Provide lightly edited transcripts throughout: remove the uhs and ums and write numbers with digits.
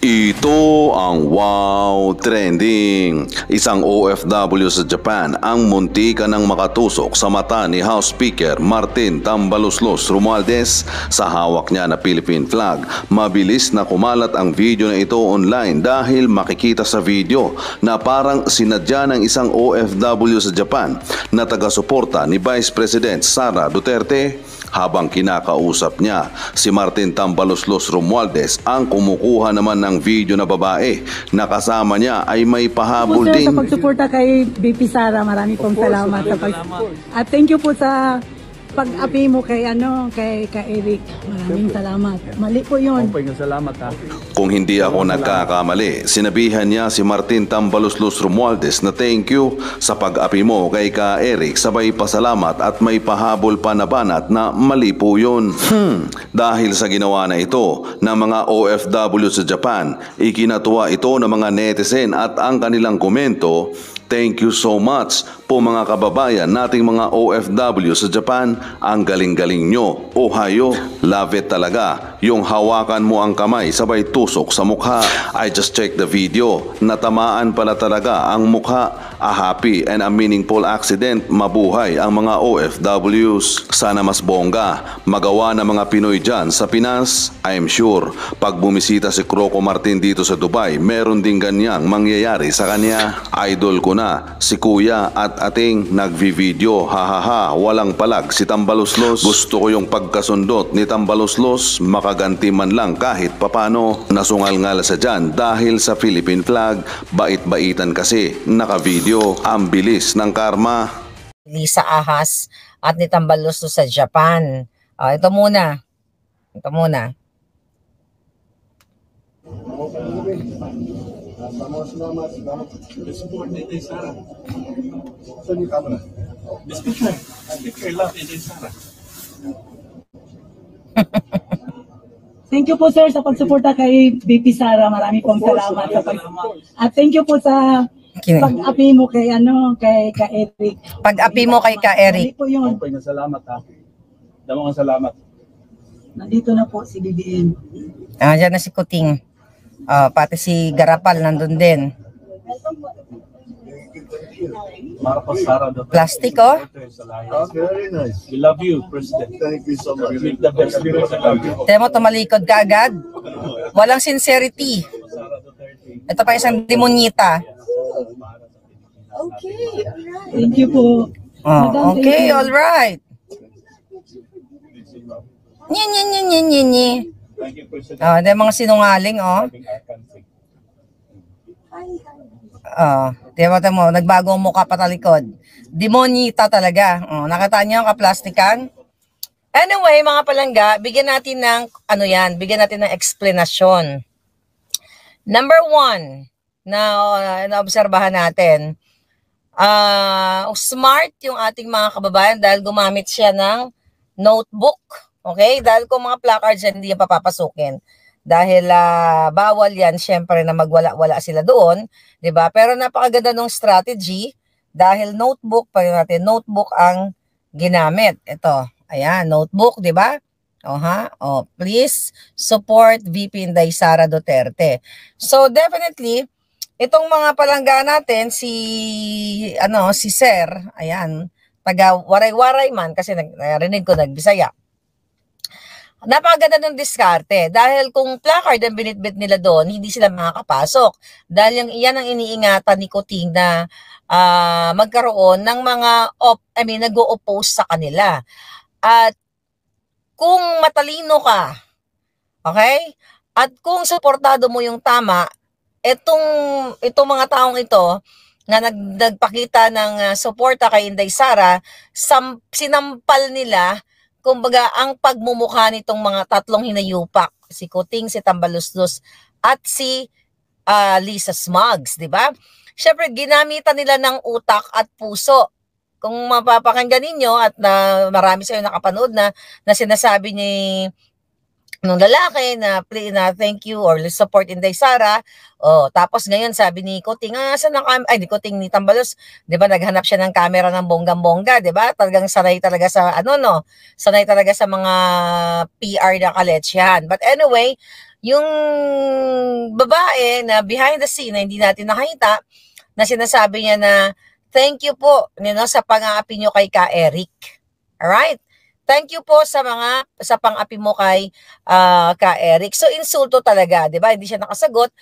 Ito ang Wow Trending. Isang OFW sa Japan ang muntikan ng makatusok sa mata ni House Speaker Martin Tambaloslos Romualdez sa hawak niya na Philippine flag. Mabilis na kumalat ang video na ito online dahil makikita sa video na parang sinadya ng isang OFW sa Japan na taga-suporta ni Vice President Sara Duterte habang kinakausap niya si Martin Tambaloslos Romualdez. Ang kumukuha naman ng video na babae na kasama niya ay may pahabol din. Sa pagsuporta kay BP Sara, marami pong salamat sa at thank you po sa pag-api mo kay Eric. Maraming salamat. Mali po yun. Salamat ha. Kung hindi ako nagkakamali, sinabihan niya si Martin Tambaloslos Romualdez na thank you sa pag-api mo kay ka Eric, sabay pasalamat at may pahabol pa na banat na mali po yun. Dahil sa ginawa na ito ng mga OFW sa Japan, ikinatuwa ito ng mga netizen at ang kanilang komento, "Thank you so much po mga kababayan nating mga OFW sa Japan. Ang galing-galing nyo. Ohayo. Love it talaga. Yung hawakan mo ang kamay sabay tusok sa mukha. I just checked the video. Natamaan pala talaga ang mukha. A happy and a meaningful accident. Mabuhay ang mga OFWs. Sana mas bongga magawa ng mga Pinoy dyan sa Pinas. I'm sure pag bumisita si Croco Martin dito sa Dubai, meron din ganyang mangyayari sa kanya. Idol ko na si Kuya at ating nagvi-video. Hahaha, walang palag si Tambaloslos. Gusto ko yung pagkasundot ni Tambaloslos, makaganti man lang kahit papano. Nasungal-ngal sa dyan dahil sa Philippine flag. Bait-baitan kasi naka-video. Ang bilis ng karma. Lisa Ahas at ni Tambaloslos sa Japan. Ito muna. Thank you po sir sa pagsuporta kay BP Sara. Marami pong salamat sa at thank you po sa pag-api mo kay Eric. Pag-api mo kay ka Eric. Po yun. Salamat ha. Damo nga salamat. Nandito na po si BBM. Diyan na si Kuting. Pati si Garapal nandun din. Marcos Sara Duterte. Plastic oh. Very nice. We love you, President. Thank you so much. With the best people sa love. Temo tumalikod ka agad. Walang sincerity. Ito pa isang demonyita. Okay, alright. Thank you po. Okay, alright. Nye. Dahil mga sinungaling, oh. Temo, nagbago ang mukha patalikod. Demonyita talaga. Nakita niyo ang kaplastikan? Anyway, mga palangga, bigyan natin ng explanation. Number 1, na naobserbahan natin, smart yung ating mga kababayan dahil gumamit siya ng notebook. Okay? Dahil kung mga placards yan, hindi yan papapasukin. Dahil bawal yan, syempre, na magwala-wala sila doon. Diba? Pero napakaganda ng strategy dahil notebook, notebook ang ginamit. Ito, ayan, notebook, diba? Please support VP Inday Sara Duterte. So, definitely, itong mga palangga natin, si Sir, ayan, taga Waray-Waray man, kasi narinig ko nagbisaya. Napakaganda ng diskarte dahil kung placard ang binitbit nila doon, hindi sila makakapasok. Dahil iyan ang iniingatan ni Kuting na magkaroon ng mga nag-o-oppose sa kanila. At kung matalino ka, okay? At kung suportado mo yung tama, itong mga taong ito na nagpakita ng suporta kay Inday Sara, sinampal nila kumbaga ang pagmumukha nitong mga tatlong hinayupak, si Kuting, si Tambaloslos at si Lisa Smugs, di ba? Syempre ginamitan nila ng utak at puso. Kung mapapakinggan ninyo at marami sa inyo nakapanood na sinasabi ni nung lalaki na thank you or let's support Inday Sara. Oh, tapos ngayon sabi ni Kuting, saan ang ni Kuting ni Tambalos, 'di ba naghanap siya ng camera ng bonggang-bongga, 'di ba? Talagang sanay talaga sa sanay talaga sa mga PR na kaletsyan. But anyway, yung babae na behind the scene na hindi natin nakita, na sinasabi niya na thank you po sa pang-aapi niyo kay Ka Eric. Alright? Thank you po sa pang-api mo kay Ka Eric. So insulto talaga, 'di ba? Hindi siya nakasagot.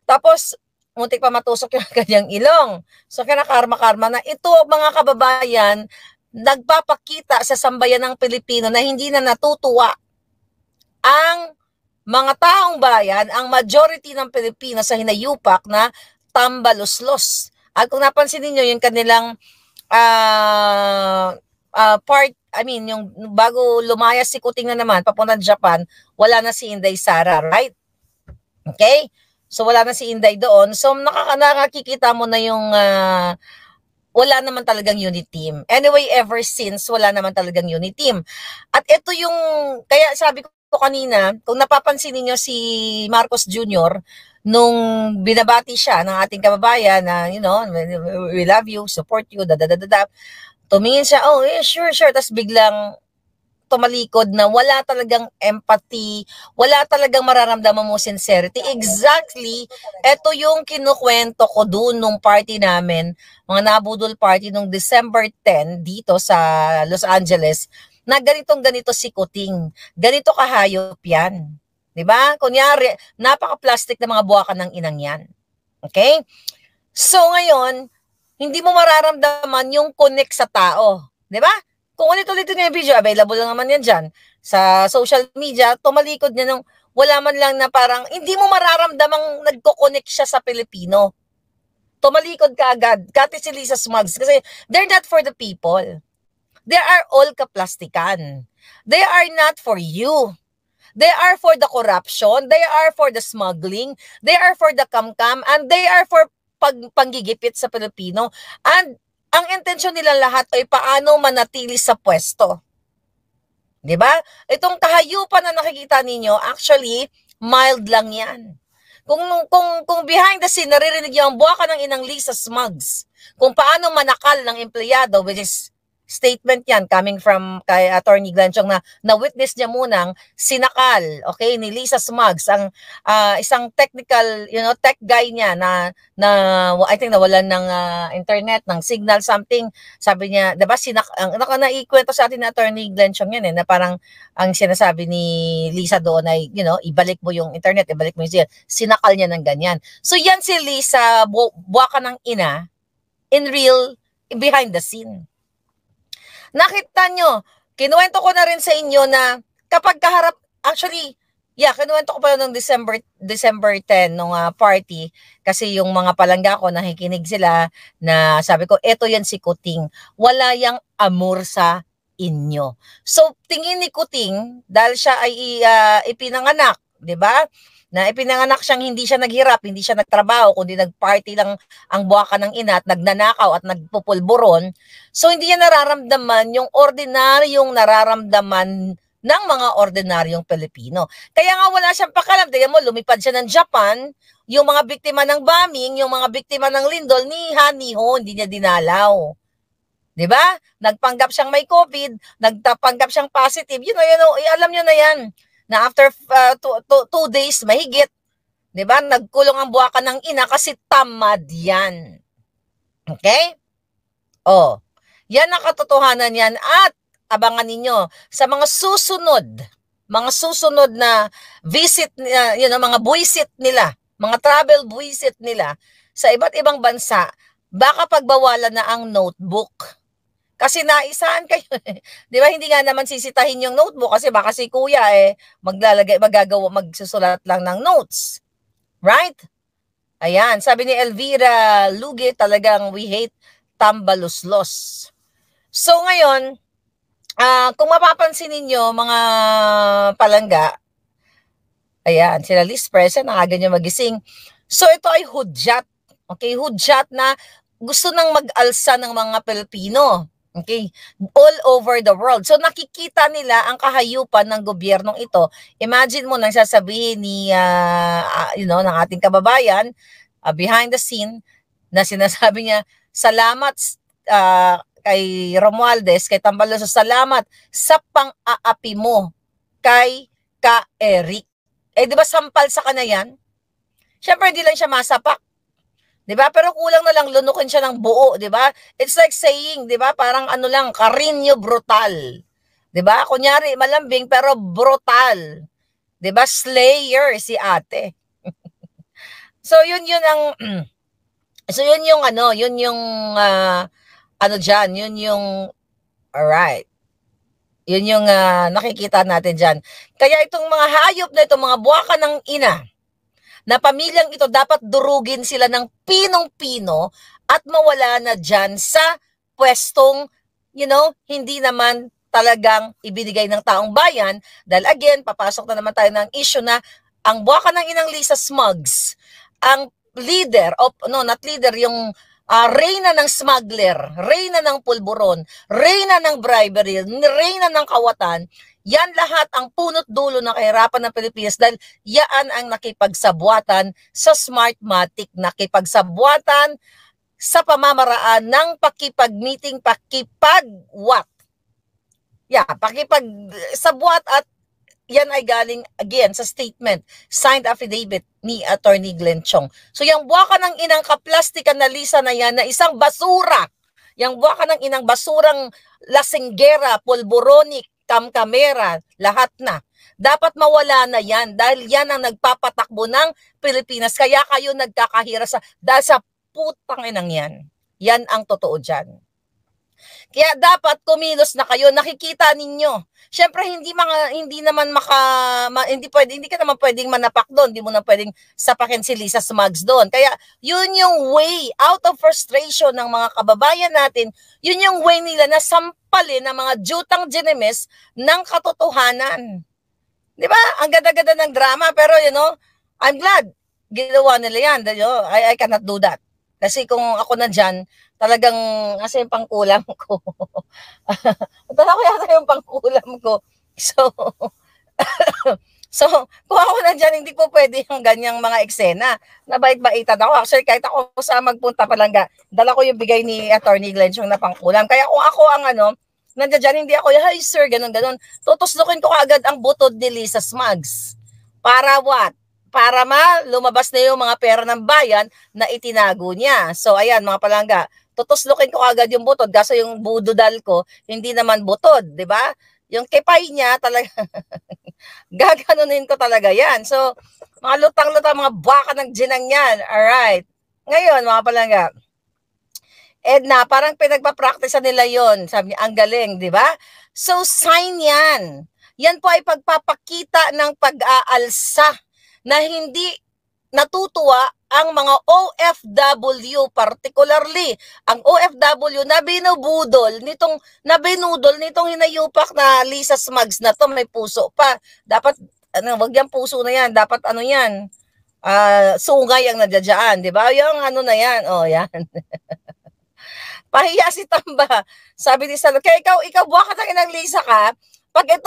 Tapos muntik pa matusok yung kanyang ilong. So kinakarma-karma na ito, mga kababayan, nagpapakita sa sambayan ng Pilipino na hindi na natutuwa ang mga taong bayan, ang majority ng Pilipino sa hinayupak na tambaluslos. At kung napansin niyo yung kanilang yung bago lumayas si Kuting na naman, papunta Japan, wala na si Inday Sara, right? Okay? So, wala na si Inday doon. So, nakakikita mo na yung wala naman talagang unit team. Anyway, ever since, wala naman talagang unit team. At ito yung, kaya sabi ko kanina, kung napapansin niyo si Marcos Jr., nung binabati siya ng ating kababayan na, we love you, support you, tumingin siya, sure. Tapos biglang tumalikod na wala talagang empathy, wala talagang mararamdaman mo sincerity. Exactly, ito yung kinukwento ko doon nung party namin, mga nabudol party nung December 10 dito sa Los Angeles, na ganito si Kuting. Ganito kahayop yan. Diba? Kunyari, napaka-plastic na mga buwakan ng inang yan. Okay? So ngayon, hindi mo mararamdaman yung connect sa tao. Di ba? Kung ulit-ulit yung video, available lang naman yan dyan. Sa social media, tumalikod niya nung wala man lang na parang, hindi mo mararamdamang nagko-connect siya sa Pilipino. Tumalikod ka agad. Kati si Lisa Smugs. Kasi they're not for the people. They are all kaplastikan. They are not for you. They are for the corruption. They are for the smuggling. They are for the kam-kam. And they are for panggigipit sa Pilipino. And ang intensyon nila lahat ay paano manatili sa pwesto. 'Di ba? Itong kahayupan na nakikita ninyo, actually mild lang 'yan. Kung behind the scene naririnig niyo ang buwakan ng inang Lisa Smugs, kung paano manakal ng empleyado, which is statement yan coming from kay Attorney Glenn Chong na witness niya munang sinakal, okay, ni Lisa Smugs, ang isang technical, tech guy niya na I think nawalan ng internet, ng signal, something. Sabi niya, 'di ba, naikwento sa atin ni Attorney Glenn Chong yan na parang ang sinasabi ni Lisa doon ay, ibalik mo yung internet, ibalik mo yung signal. Sinakal niya ng ganyan. So yan si Lisa, buwaka ng ina, in real, behind the scene. Nakita nyo, kinuwento ko na rin sa inyo na kapag kaharap, actually, kinuwento ko pa noong December 10 nung party, kasi yung mga palangga ko, nakikinig sila na sabi ko, eto yan si Kuting, wala yang amor sa inyo. So, tingin ni Kuting, dahil siya ay ipinanganak, di ba? Na ipinanganak siyang hindi siya naghirap, hindi siya nagtrabaho, kundi nagparty lang ang buwakan ng ina at nagnanakaw at nagpupulburon. So hindi niya nararamdaman yung ordinaryong nararamdaman ng mga ordinaryong Pilipino. Kaya nga wala siyang pakalam. Tingnan mo, lumipad siya ng Japan, yung mga biktima ng bombing, yung mga biktima ng lindol, niho, hindi niya dinalaw. Diba? Nagpanggap siyang may COVID, nagpanggap siyang positive, alam niyo na yan. Na after 2 days, mahigit, di ba, nagkulong ang buwakan ng ina kasi tamad yan. Okay? Yan ang katotohanan yan. At abangan ninyo sa mga susunod na visit, mga buwisit nila, mga travel buwisit nila sa iba't ibang bansa, baka pagbawalan na ang notebook. Kasi naisahan kayo. Di ba, hindi nga naman sisitahin yung notebook kasi baka si kuya magsusulat lang ng notes. Right? Ayan, sabi ni Elvira Luge, talagang we hate tambaluslos. So ngayon, kung mapapansin ninyo mga palangga, ayan, sila Liz Present, nakaganyan magising. So ito ay hudyat. Okay, hudyat na gusto nang mag-alsa ng mga Pilipino. Okay? All over the world. So nakikita nila ang kahayupan ng gobyernong ito. Imagine mo nang sasabihin ni ng ating kababayan behind the scene na sinasabi niya, salamat kay Romualdez, kay Tambaloslo, salamat sa pang-aapi mo kay Ka Eric. Eh di ba sampal sa kanya yan? Siyempre hindi lang siya masapak. 'Di ba? Pero kulang na lang lunukin siya ng buo, 'di ba? It's like saying, 'di ba? Parang ano lang, Carino brutal. 'Di ba? Kunyari malambing pero brutal. 'Di ba? Slayer si ate. So yun ang so yun yung diyan, yun yung alright. Yun yung nakikita natin diyan. Kaya itong mga hayop na ito, mga buwaka ng ina, na pamilyang ito dapat durugin sila ng pinong-pino at mawala na dyan sa pwestong, hindi naman talagang ibinigay ng taong bayan. Dahil again, papasok na naman tayo ng issue na ang buwaka ng inang Lisa Smugs, ang leader, yung reyna ng smuggler, reyna ng pulburon, reyna ng bribery, reyna ng kawatan, yan lahat ang punot dulo ng kahirapan ng Pilipinas dahil yan ang nakipagsabuatan sa Smartmatic, nakipagsabuatan sa pamamaraan ng pakipag-meeting, pakipagsabuat at yan ay galing again sa statement, signed affidavit ni Attorney Glenn Chong. So yung buwaka ng inang kaplastikan na Lisa na yan na isang basura, yung buwaka ng inang basurang lasinggera, pulboronic, kamera, lahat na. Dapat mawala na yan dahil yan ang nagpapatakbo ng Pilipinas. Kaya kayo nagkakahira dahil sa putang inang yan. Yan ang totoo dyan. Kaya dapat kumilos na kayo, nakikita ninyo. Siyempre hindi ka naman pwedeng manapak doon, hindi mo na pwedeng sapakin si Lisa Smugs doon. Kaya yun yung way out of frustration ng mga kababayan natin, yun yung way nila na sampalin ng mga jutang ginemes ng katotohanan. 'Di ba? Ang ganda-ganda ng drama pero I'm glad ginawa nila yan. I cannot do that. Kasi kung ako na dyan, talagang kasi yung pangkulam ko. Talaga yata yung pangkulam ko. So, kung ako na dyan, hindi po pwede yung ganyang mga eksena. Nabait-baitan ako. Actually, kahit ako sa magpunta palangga, dala ko yung bigay ni Attorney Glenn yung na pangkulam. Kaya kung ako ang nandiyan dyan, hindi ako, hi sir, ganun. Tutuslukin ko agad ang butod ni Lisa Smugs. Para what? Para lumabas na yung mga pera ng bayan na itinago niya. So, ayan, mga palangga, tutuslukin ko agad yung butod kasi yung budodal ko, hindi naman butod, di ba? Yung kepay niya, talaga, gaganunin ko talaga yan. So, mga lutang-lutang, mga baka ng ginang yan. Alright. Ngayon, mga palangga, Edna, parang pinagpa-practice nila yon. Sabi niya, ang galing, di ba? So, sign yan. Yan po ay pagpapakita ng pag-aalsa na hindi natutuwa ang mga OFW, particularly ang OFW na binudol nitong hinayupak na Lisa Smugs na to, may puso pa. Dapat, wag yung puso na yan, dapat yan, sungay ang nadyadyaan, di ba? Yung na yan, yan. Pahiya si Tamba. Sabi ni Salo, kaya ikaw buwaka ng inang Lisa ka, pag ito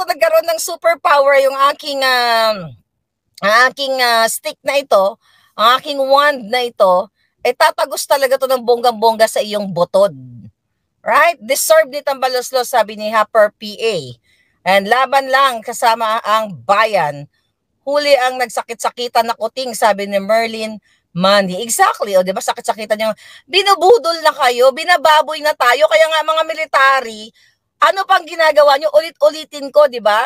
nagkaroon ng superpower yung aking stick na ito, ang aking wand na ito, tatagos talaga to ng bonggang-bongga sa iyong botod. Right? Deserve ni Tambaloslo, sabi ni Happer PA. And laban lang kasama ang bayan. Huli ang nagsakit-sakitan na kuting, sabi ni Merlin Mandy. Exactly. O, diba sakit-sakitan yung binubudol na kayo, binababoy na tayo. Kaya nga mga military, ano pang ginagawa nyo? Ulit-ulitin ko, di ba?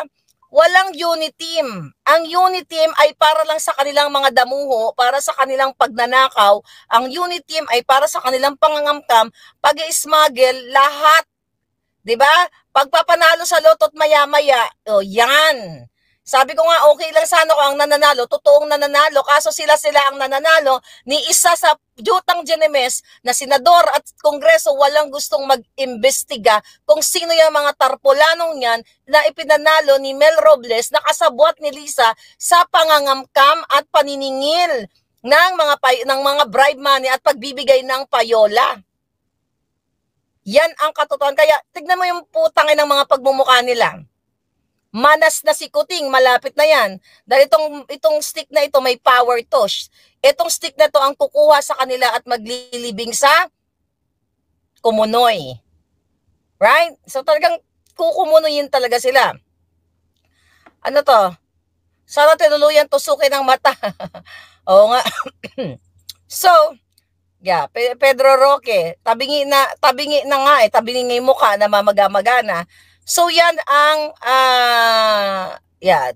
Walang unit team. Ang unit team ay para lang sa kanilang mga damuho, para sa kanilang pagnanakaw. Ang unit team ay para sa kanilang pangangamkam, pag-i-smuggle, lahat. Di ba? Pagpapanalo sa loto't maya-maya, yan. Sabi ko nga, okay lang sana kung ang nananalo, totoong nananalo, kaso sila ang nananalo ni isa sa jutang ginemes na senador at kongreso walang gustong mag-imbestiga kung sino yung mga tarpolanong yan na ipinanalo ni Mel Robles na kasabwat ni Lisa sa pangangamkam at paniningil ng mga bribe money at pagbibigay ng payola. Yan ang katotohanan. Kaya tignan mo yung putangin ng mga pagmumukha nila. Manas na si Kuting, malapit na yan. Dahil itong stick na ito may power to. Itong stick na to ang kukuha sa kanila at maglilibing sa kumunoy. Right? So talagang kukumunoyin talaga sila. Ano to? Sana tinuluyan tusukin ng mata. Oo nga. So, yeah, Pedro Roque, tabingi na nga tabingi yung mukha na mamagana. So yan ang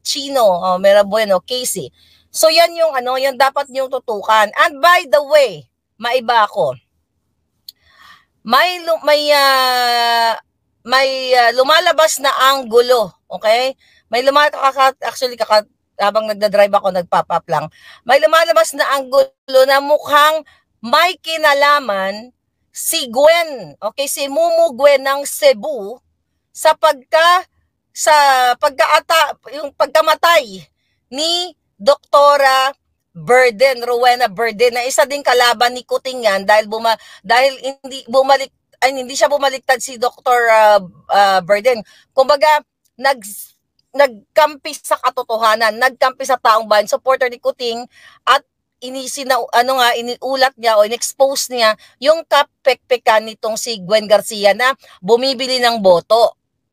Chino, Mera Bueno, Casey. So yan yung yung dapat niyong tutukan. And by the way, maiba ako. May lumalabas na anggulo, okay? May habang nagda-drive ako, nagpop up lang. May lumalabas na anggulo na mukhang may kinalaman si Gwen, okay, si Mumu Gwen ng Cebu sa yung pagkamatay ni Doktora Rowena Burden, na isa ding kalaban ni Kuting yan dahil hindi siya bumaliktad si Dr. Burden. Kumbaga, nagkampi sa katotohanan, nagkampi sa taong bayan, supporter ni Kuting, at iniulat niya o in-expose niya yung kapekpekan nitong si Gwen Garcia na bumibili ng boto.